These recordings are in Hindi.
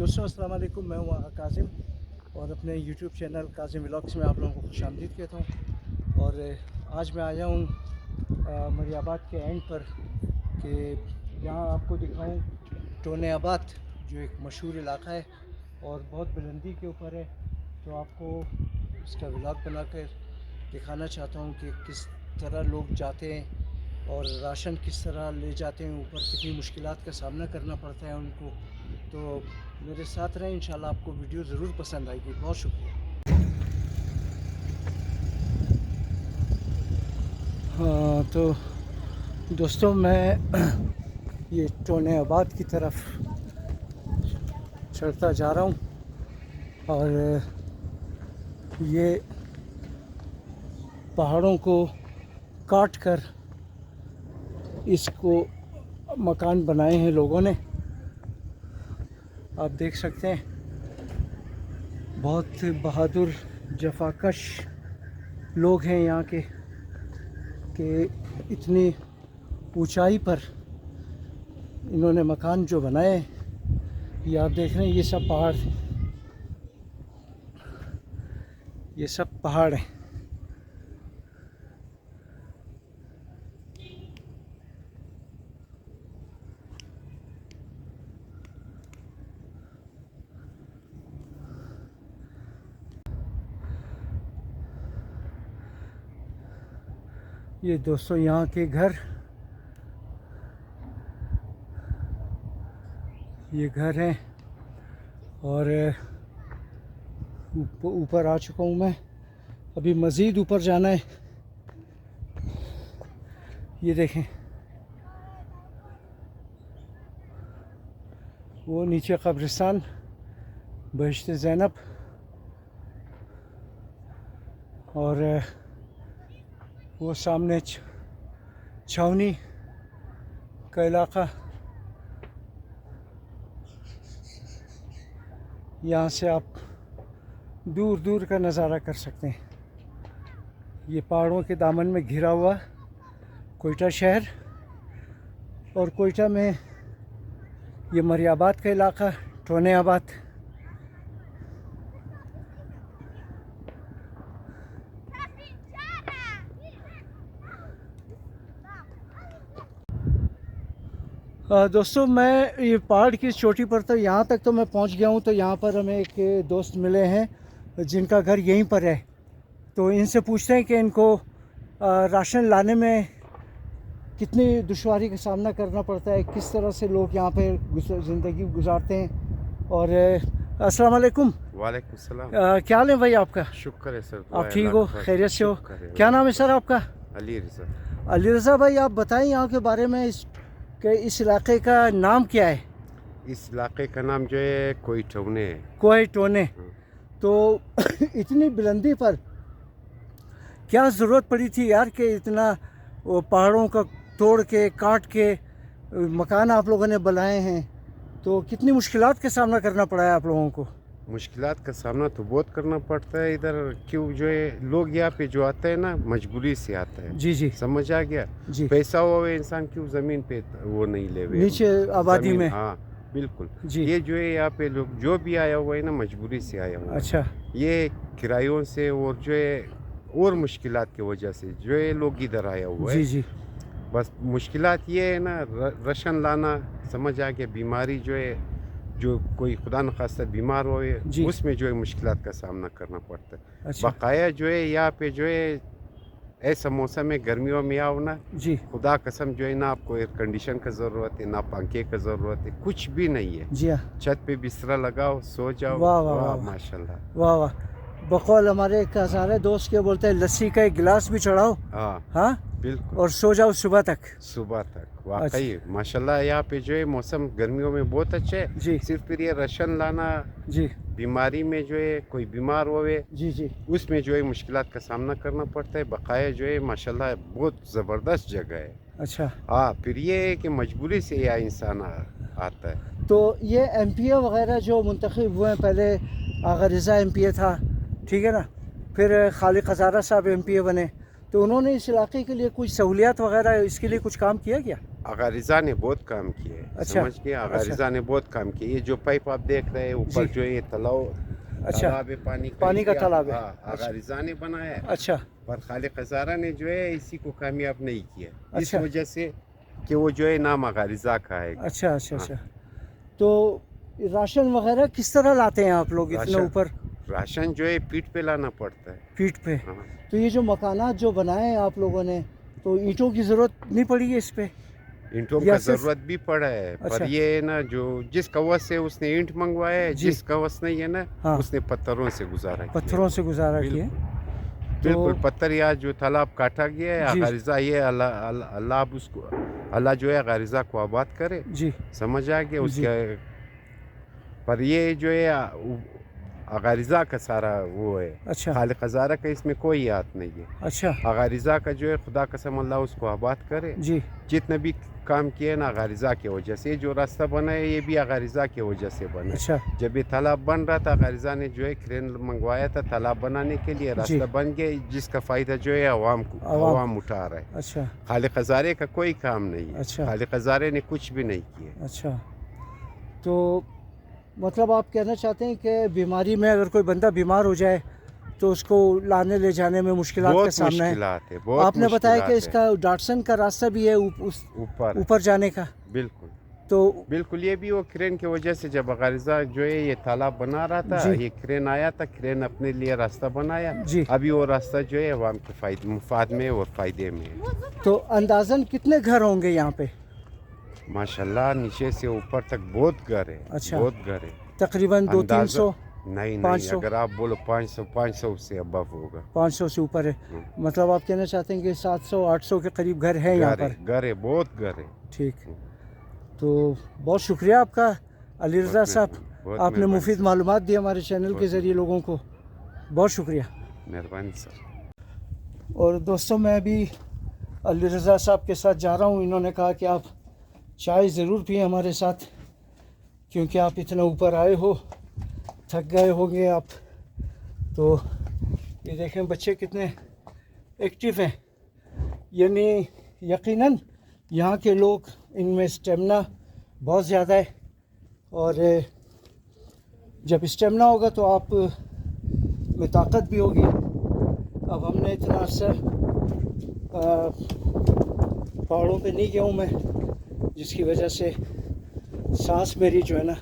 दोस्तों अस्सलाम वालेकुम, मैं हूँ कासिम और अपने यूट्यूब चैनल कासिम व्लॉग्स में आप लोगों को खुशामदीद कहता हूँ। और आज मैं आया हूँ मरियाबाद के एंड पर कि यहाँ आपको दिखाऊँ टोनेआबाद, जो एक मशहूर इलाका है और बहुत बुलंदी के ऊपर है। तो आपको इसका व्लॉग बना कर दिखाना चाहता हूँ कि किस तरह लोग जाते हैं और राशन किस तरह ले जाते हैं ऊपर, कितनी मुश्किलात का सामना करना पड़ता है उनको। तो मेरे साथ रहें, इंशाल्लाह आपको वीडियो ज़रूर पसंद आएगी। बहुत शुक्रिया। हाँ तो दोस्तों, मैं ये टोनेआबाद की तरफ चढ़ता जा रहा हूँ और ये पहाड़ों को काट कर इसको मकान बनाए हैं लोगों ने। आप देख सकते हैं, बहुत बहादुर जफाकश लोग हैं यहाँ के कि इतनी ऊंचाई पर इन्होंने मकान जो बनाए हैं। ये आप देख रहे हैं, ये सब पहाड़, ये सब पहाड़ हैं। ये दोस्तों यहाँ के घर, ये घर हैं और ऊपर आ चुका हूँ मैं। अभी मज़ीद ऊपर जाना है। ये देखें, वो नीचे कब्रिस्तान बहिश्त ज़ैनब और वो सामने छावनी का इलाका। यहाँ से आप दूर दूर का नज़ारा कर सकते हैं। ये पहाड़ों के दामन में घिरा हुआ कोयटा शहर, और कोयटा में ये मरियाबाद का इलाका, टोनेआबाद। दोस्तों, मैं ये पहाड़ की चोटी पर, तो यहाँ तक तो मैं पहुँच गया हूँ। तो यहाँ पर हमें एक दोस्त मिले हैं जिनका घर यहीं पर है। तो इनसे पूछते हैं कि इनको राशन लाने में कितनी दुश्वारी का सामना करना पड़ता है, किस तरह से लोग यहाँ पे ज़िंदगी गुजारते हैं। और अस्सलाम वालेकुम। वालेकुम सलाम। क्या हाल है भाई आपका? शुक्र है सर। आप ठीक हो, खैरियत से हो? क्या नाम है सर आपका? अली रज़ा। अली रज़ा भाई, आप बताएं यहाँ के बारे में, इस इलाके का नाम क्या है? इस इलाके का नाम जो है कोयटोने है। कोयटोने। तो इतनी बुलंदी पर क्या ज़रूरत पड़ी थी यार कि इतना वो पहाड़ों का तोड़ के काट के मकान आप लोगों ने बनाए हैं? तो कितनी मुश्किलात का सामना करना पड़ा है आप लोगों को? मुश्किलात का सामना तो बहुत करना पड़ता है इधर। क्यों जो है लोग यहाँ पे जो आते हैं ना, मजबूरी से आता है। जी जी, समझ आ गया जी। पैसा हुआ इंसान क्यों ज़मीन पे वो नहीं ले नीचे आबादी में? हाँ बिल्कुल जी। ये जो है यहाँ पे लोग जो भी आया हुआ है ना, मजबूरी से आया हुआ है। अच्छा। ये किरायों से और जो है और मुश्किलात की वजह से जो है लोग इधर आया हुआ है। जी जी। बस मुश्किलात ये है ना, राशन लाना, समझ आ गया, बीमारी जो है, जो कोई खुदा न खास्ता बीमार हो, उसमें जो है मुश्किलात का सामना करना पड़ता है। अच्छा। बकाया जो है यहाँ पे जो है ऐसा मौसम में गर्मियों में आओ ना जी, खुदा कसम जो है ना, आपको एयर कंडीशन का ज़रूरत है, ना पंखे का ज़रूरत है, कुछ भी नहीं है। जी हाँ। छत पे बिस्तरा लगाओ, सो जाओ। वाह वाह वाह, माशाल्लाह। वाह वाह। बकौल हमारे एक हज़ारे दोस्त के बोलते हैं, लस्सी का एक गिलास भी चढ़ाओ, हाँ बिल्कुल, और सो जाओ सुबह तक। वाकई माशाल्लाह। यहाँ पे जो है मौसम गर्मियों में बहुत अच्छे है जी। सिर्फ फिर ये राशन लाना, जी, बीमारी में जो है कोई बीमार होवे, जी जी, उसमें जो है मुश्किलात का सामना करना पड़ता है। बकाया जो है माशाल्लाह बहुत ज़बरदस्त जगह है। अच्छा। हाँ, फिर ये है कि मजबूरी से यह इंसान आता है। तो ये एमपीए वगैरह जो मुंतखब हुए हैं, पहले आगा रज़ा एमपीए था, ठीक है ना, फिर खालिद हज़ारा साहब एमपीए बने, तो उन्होंने इस इलाके के लिए कुछ सहूलियात वगैरह इसके लिए कुछ काम किया क्या? अगारिजा ने बहुत काम किया है। अच्छा, समझ गए, अगारिजा ने बहुत काम किया। ये जो पाइप आप देख रहे हैं ऊपर जी। जो ये अच्छा, तालाब है, पानी का तालाब है। हाँ, अगारिजा ने बनाया है। अच्छा, पर खालिक हज़ारा ने जो है इसी को कामयाब नहीं किया, इस अच्छा। वजह से कि वो जो है नाम अगारिजा का है। अच्छा, अच्छा, हाँ। अच्छा। तो राशन वगैरह किस तरह लाते हैं आप लोग इतने राशन ऊपर राशन जो है पीठ पे लाना पड़ता है। पीठ पे? हाँ। तो ये जो मकानात जो बनाए हैं आप लोगों ने, तो ईंटों की ज़रूरत नहीं पड़ी है इस पे? ईंटों या का सिर्फ- जरूरत भी पड़ा है, अच्छा। पर ये है ना, जो जिस कवच से उसने ईंट मंगवाया है, जी। जिस कवच नहीं है ना, हाँ। उसने पत्थरों से गुजारा किया। पत्थरों से गुजारा किए? बिल्कुल पत्थर या जो तालाब काटा गया है, जी। गारिजा ये अल्लाह अल्लाह अल्लाह अब उसको अल्लाह जो है गारिजा को आबाद करे। जी, समझ आ गया जी। उसके। पर ये जो है गारिजा का सारा वो है। अच्छा, खालिक हज़ारा का इसमें कोई हाथ नहीं है। अच्छा, गारिजा का जो है खुदा कसम अल्लाह उसको आबाद करे। जी, जितने भी काम किए ना गारिजा की वजह से, जो रास्ता बना है ये भी गारिजा की वजह से बना है। अच्छा, जब ये तालाब बन रहा था, गारिजा ने जो है क्रेन मंगवाया था तालाब बनाने के लिए, रास्ता बन गया, जिसका फ़ायदा जो है अवाम उठा रहा है। अच्छा, खालिक हज़ारे का कोई काम नहीं है। अच्छा। खालिक हज़ारे ने कुछ भी नहीं किया। अच्छा। तो मतलब आप कहना चाहते हैं कि बीमारी में अगर कोई बंदा बीमार हो जाए तो उसको लाने ले जाने में मुश्किलात का बहुत सामना है? मुश्किलात है, बहुत आपने बताया कि मुश्किलात है। इसका डाटसन का रास्ता भी है उस ऊपर ऊपर जाने का, बिल्कुल तो बिल्कुल ये भी वो क्रेन की वजह से, जब गारिजा जो है ये तालाब बना रहा था, जी। ये क्रेन आया था, क्रेन अपने लिए रास्ता बनाया। जी। अभी वो रास्ता जो है अवाम के फायदे मुफाद में और फायदे में है। तो अंदाज़न कितने घर होंगे यहाँ पे? माशाल्लाह नीचे से ऊपर तक बहुत घर है। अच्छा। बहुत घर है। तकरीबन 200-300? नहीं 500? अगर आप बोलो 500 से अबव होगा। 500 से ऊपर है? मतलब आप कहना चाहते हैं कि 700-800 के करीब घर हैं यहाँ पर? घर है, बहुत घर है। ठीक। तो बहुत शुक्रिया आपका अली रज़ा साहब, आपने मुफीद मालूमात दी हमारे चैनल के ज़रिए लोगों को। बहुत शुक्रिया, मेहरबानी सर। और दोस्तों मैं अभी अली रज़ा साहब के साथ जा रहा हूँ। इन्होंने कहा कि आप चाय ज़रूर पिए हमारे साथ, क्योंकि आप इतना ऊपर आए हो, थक गए होंगे आप। तो ये देखें बच्चे कितने एक्टिव हैं, यानी यकीनन यहाँ के लोग, इनमें स्टेमिना बहुत ज़्यादा है, और जब स्टेमिना होगा तो आप में ताकत भी होगी। अब हमने इतना अर्सा पहाड़ों पे नहीं गया हूँ मैं, जिसकी वजह से सांस मेरी जो है ना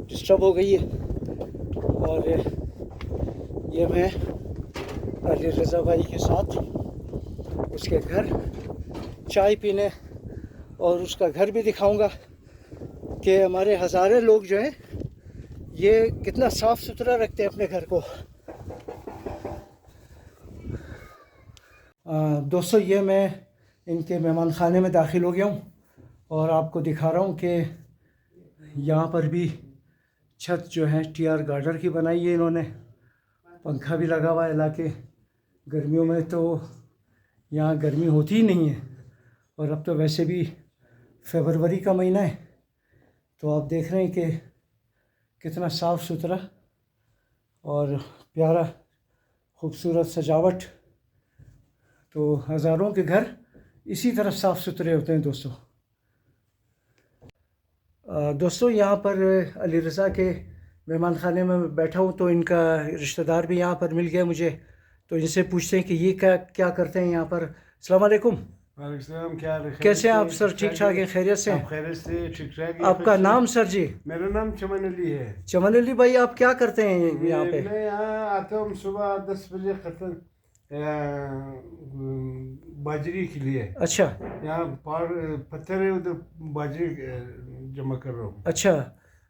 डिस्टर्ब हो गई है। और ये मैं अली रज़ा भाई के साथ उसके घर चाय पीने और उसका घर भी दिखाऊंगा कि हमारे हज़ारे लोग जो हैं ये कितना साफ़ सुथरा रखते हैं अपने घर को। दोस्तों ये मैं इनके मेहमान खाने में दाखिल हो गया हूँ और आपको दिखा रहा हूँ कि यहाँ पर भी छत जो है TR गार्डर की बनाई है इन्होंने। पंखा भी लगा हुआ है, हालांकि गर्मियों में तो यहाँ गर्मी होती ही नहीं है, और अब तो वैसे भी फरवरी का महीना है। तो आप देख रहे हैं कि कितना साफ़ सुथरा और प्यारा खूबसूरत सजावट। तो हज़ारों के घर इसी तरह साफ़ सुथरे होते हैं दोस्तों। दोस्तों यहाँ पर अली रज़ा के मेहमान खाने में बैठा हूँ, तो इनका रिश्तेदार भी यहाँ पर मिल गया मुझे। तो इनसे पूछते हैं कि ये क्या क्या करते हैं यहाँ पर। अस्सलाम वालेकुम। कैसे हैं आप सर? ठीक ठाक है, खैरियत से? खैरियत से, ठीक ठाक। आपका नाम सर जी? मेरा नाम चमन अली है। चमन अली भाई, आप क्या करते हैं यहाँ पे? मैं यहाँ आता हूँ सुबह 10 बजे खतन बाजरी के लिए। अच्छा। यहाँ पत्थर है, उधर बाजरी जमा कर रहा हूँ। अच्छा।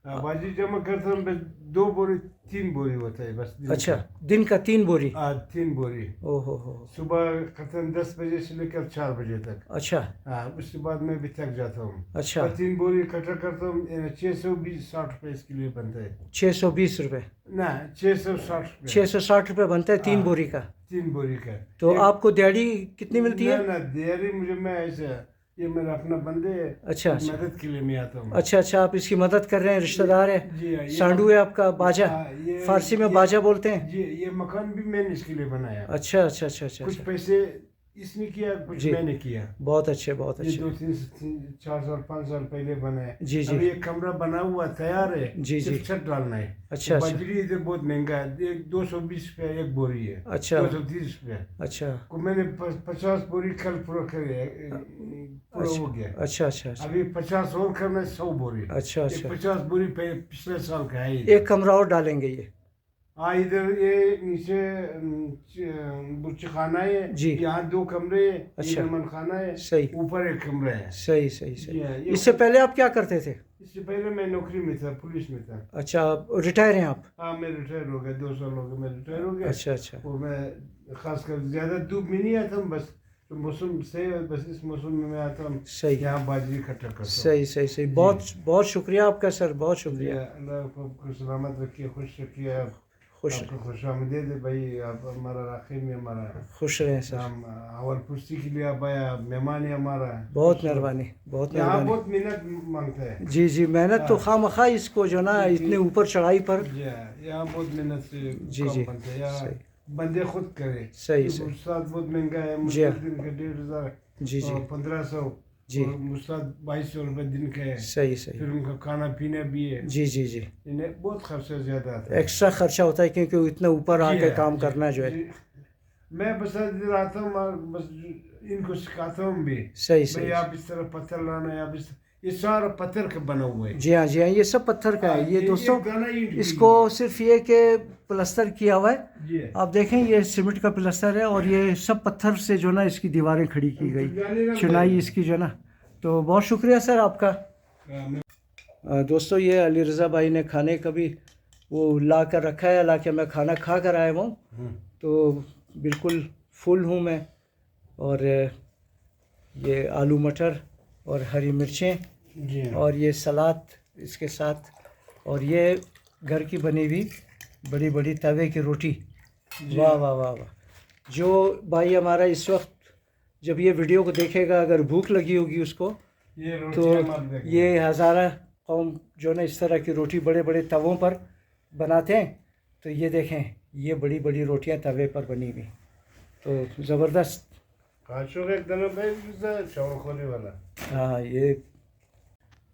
बाजरी जमा करता हूँ, बस 2 बोरी 3 बोरी होता है बस। अच्छा, दिन का 3 बोरी? 3 बोरी। ओहो हो। सुबह खतन 10 बजे से लेकर 4 बजे तक। अच्छा। उसके बाद मैं भी थक जाता हूँ। अच्छा। 3 बोरी इकट्ठा करता हूँ, 620-60 रुपये इसके लिए बनता है। 620 रुपये? ना, 660 रुपये। 660 रुपये बनता है 3 बोरी का? 3 बोरी का। तो आपको दिहाड़ी कितनी मिलती है? ना दिहाड़ी मुझे, मैं ऐसा, ये मेरा अपना बंदे है। अच्छा। मदद के लिए मैं आता हूँ। अच्छा अच्छा, आप इसकी मदद कर रहे हैं, रिश्तेदार है? जी हाँ, सांडू है आपका, बाजा? फारसी में बाजा बोलते हैं जी। ये मकान भी मैंने इसके लिए बनाया। अच्छा अच्छा अच्छा अच्छा। कुछ पैसे इसने किया, कुछ जी। मैंने किया। बहुत अच्छे, बहुत ये अच्छे। 4 साल 5 साल पहले बना है। जी, जी। अब ये कमरा बना हुआ तैयार है, जी, जी। सिर्फ छत डालना है। अच्छा, अच्छा। बजरी इधर बहुत महंगा है, 220 रुपया एक बोरी है। अच्छा। 230 रुपया। अच्छा, को मैंने 50 बोरी कल पूरा करे, पूरा हो गया। अच्छा, अच्छा, अच्छा। अभी 50 और करना है, 100 बोरी। अच्छा, ये अच्छा। 50 बोरी पिछले साल का है। एक कमरा और डालेंगे ये। हाँ, इधर ये नीचे बुर्च खाना है। जी। यहाँ 2 कमरे है, ये अच्छा। मेहमान खाना है। सही। ऊपर एक कमरा है। सही, सही, सही। ये इससे पहले आप क्या करते थे? इससे पहले मैं नौकरी में था, पुलिस में था। अच्छा, रिटायर हैं आप? हाँ, मैं रिटायर हो गया, 2 साल हो गए मैं रिटायर हो गया। अच्छा, अच्छा। और मैं खासकर ज़्यादा धूप में नहीं आता हूँ, बस तो मौसम से, बस इस मौसम में मैं आता हूँ। सही। यहाँ बाजरी इकट्ठा करता हूँ। सही, सही, सही। बहुत बहुत शुक्रिया आपका सर, बहुत शुक्रिया। अल्लाह को सलामत रखिए, खुश रखिए। आप खुश आपको खुश आमदीद है भाई। आप हमारा राखी में हमारा खुश रहें सर। हम अवल पुष्टि के लिए आप आया, आप मेहमान है हमारा। बहुत मेहरबानी, बहुत यहाँ मेहरबानी। बहुत मेहनत मांगता है। जी, जी। मेहनत तो खामखा इसको जो ना इतने ऊपर चढ़ाई पर। यहाँ बहुत मेहनत से जी, काम जी। बनता है। यहाँ सही। बंदे खुद करे। सही, सही। मुस्ताद बहुत महंगा है, जी हाँ। मुस्ताद दिन का 1500 जी, जी। और 1500। जी। और मुस्ताद 2200 रुपये दिन का है। सही, सही। फिर उनका खाना पीना भी है। जी, जी, जी। इन्हें बहुत खर्चा ज्यादा आता है। एक्स्ट्रा खर्चा होता है क्योंकि इतना ऊपर जी आके है, काम जी, करना जो है। जी। मैं बस इधर आता हूँ और बस इनको सिखाता हूँ भी। सही, भाई सही। आप इस तरह पत्थर लाना है, आप इस ये सारा पत्थर का बना हुआ है। जी हाँ, जी हाँ। ये सब पत्थर का है। ये दोस्तों दाना ईंट की इसको सिर्फ ये कि प्लास्टर किया हुआ है। जी है। आप देखें ये सीमेंट का प्लास्टर है और ये सब पत्थर से जो ना इसकी दीवारें खड़ी की गई, चुनाई इसकी जो ना। तो बहुत शुक्रिया सर आपका। दोस्तों ये अली रज़ा भाई ने खाने का भी वो ला कर रखा है, हालांकि मैं खाना खा कर आया हूँ तो बिल्कुल फुल हूँ मैं। और ये आलू मटर और हरी मिर्चें जी हाँ। और ये सलाद इसके साथ, और ये घर की बनी हुई बड़ी बड़ी तवे की रोटी। वाह वाह वाह वाह। जो भाई हमारा इस वक्त जब ये वीडियो को देखेगा, अगर भूख लगी होगी उसको, ये तो रोटी ये हज़ारा कौम जो ना इस तरह की रोटी बड़े बड़े तवों पर बनाते हैं। तो ये देखें, ये बड़ी बड़ी रोटियां तवे पर बनी हुई, तो ज़बरदस्त। वाला। हाँ ये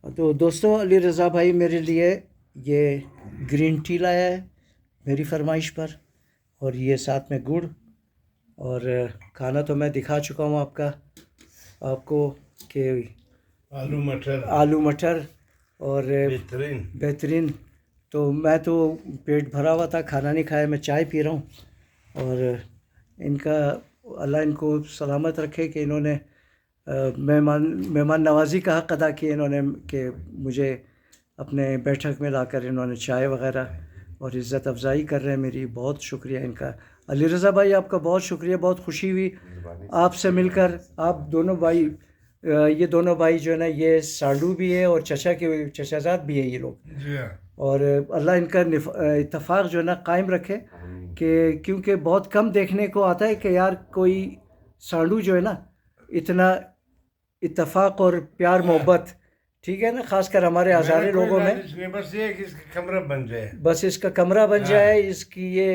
तो दोस्तों अली रज़ा भाई मेरे लिए ये ग्रीन टी लाया है मेरी फरमाइश पर, और ये साथ में गुड़। और खाना तो मैं दिखा चुका हूँ आपको कि आलू मटर और बेहतरीन। तो मैं तो पेट भरा हुआ था, खाना नहीं खाया, मैं चाय पी रहा हूँ। और इनका अल्लाह इनको सलामत रखे कि इन्होंने मेहमान नवाजी का हक़ अदा किया इन्होंने, कि मुझे अपने बैठक में लाकर इन्होंने चाय वग़ैरह और इज़्ज़त अफ़ज़ाई कर रहे हैं मेरी। बहुत शुक्रिया इनका। अली रज़ा भाई आपका बहुत शुक्रिया, बहुत खुशी हुई आपसे मिलकर। आप दोनों भाई, ये दोनों भाई जो है ना, ये सांडू भी है और चचाजाद भी है ये लोग। और अल्लाह इनका इत्तफ़ाक़ जो है ना कायम रखे, कि क्योंकि बहुत कम देखने को आता है कि यार कोई सांडू जो है ना इतना इत्तफ़ाक़ और प्यार मोहब्बत, ठीक है ना, ख़ासकर हमारे हज़ारे लोगों में। बस ये कि इसका कमरा बन जाए, बस इसका कमरा बन जाए, इसकी ये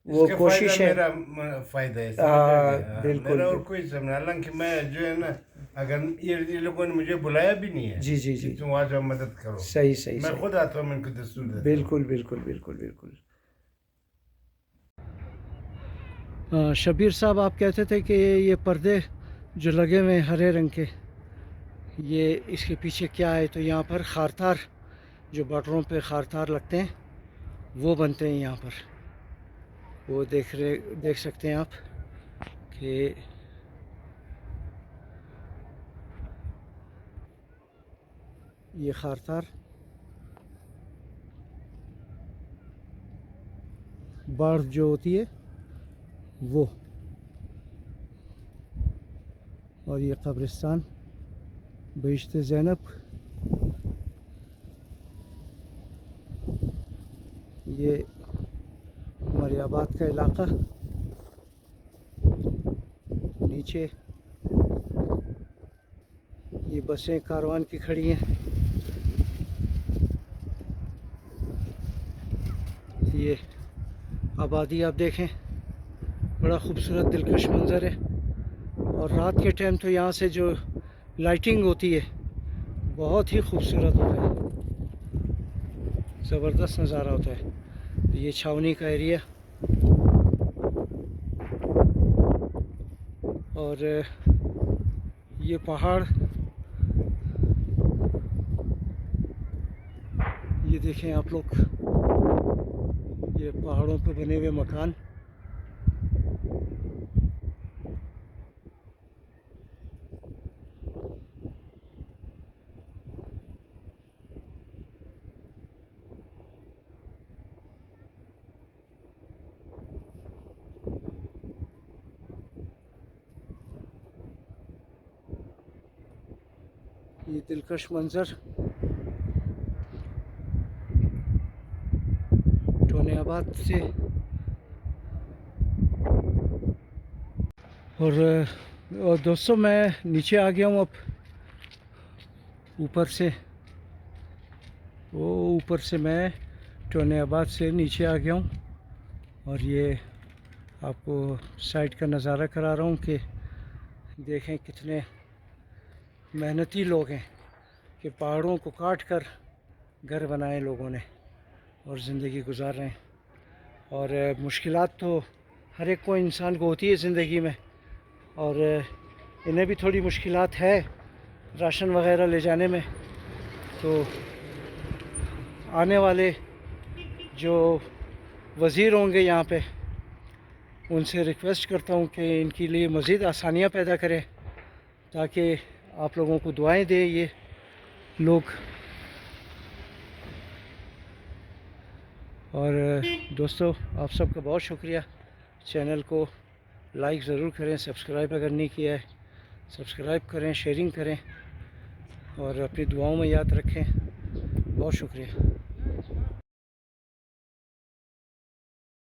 वो कोशिश है। मेरा फ़ायदा है। हाँ बिल्कुल। मेरा और कोई समझ, हालांकि मैं जो है ना, अगर ये लोगों ने मुझे बुलाया भी नहीं है। जी जी जी। तुम आ जाओ, मदद करो। सही सही। मैं खुद आता हूँ, इनको दस्तूर देता हूँ। बिल्कुल बिल्कुल बिल्कुल बिल्कुल। शबीर साहब आप कहते थे कि ये पर्दे जो लगे हुए हैं हरे रंग के, ये इसके पीछे क्या है? तो यहाँ पर खारतार, जो बॉर्डरों पे खारतार लगते हैं वो बनते हैं यहाँ पर। वो देख सकते हैं आप कि ये खारतार बाढ़ जो होती है वो, और ये कब्रिस्तान बहिश्ते ज़ैनब, ये मरियाबाद का इलाका। नीचे ये बसें कारवान की खड़ी हैं। ये आबादी आप देखें, बड़ा खूबसूरत दिलकश मंज़र है। और रात के टाइम तो यहाँ से जो लाइटिंग होती है बहुत ही खूबसूरत होता है, ज़बरदस्त नज़ारा होता है। ये छावनी का एरिया और ये पहाड़, ये देखें आप लोग, ये पहाड़ों पे बने हुए मकान। ये दिलकश मंजर टोनियाबाद से। और दोस्तों मैं नीचे आ गया हूँ अब, ऊपर से मैं टोनियाबाद से नीचे आ गया हूँ। और ये आपको साइड का नज़ारा करा रहा हूँ कि देखें कितने मेहनती लोग हैं कि पहाड़ों को काट कर घर बनाए लोगों ने और ज़िंदगी गुजार रहे हैं। और मुश्किलात तो हर एक को इंसान को होती है ज़िंदगी में, और इन्हें भी थोड़ी मुश्किलात है राशन वगैरह ले जाने में। तो आने वाले जो वज़ीर होंगे यहाँ पे, उनसे रिक्वेस्ट करता हूँ कि इनके लिए मज़ीद आसानियाँ पैदा करें ताकि आप लोगों को दुआएं दे ये लोग। और दोस्तों आप सबका बहुत शुक्रिया। चैनल को लाइक ज़रूर करें, सब्सक्राइब अगर नहीं किया है सब्सक्राइब करें, शेयरिंग करें और अपनी दुआओं में याद रखें। बहुत शुक्रिया।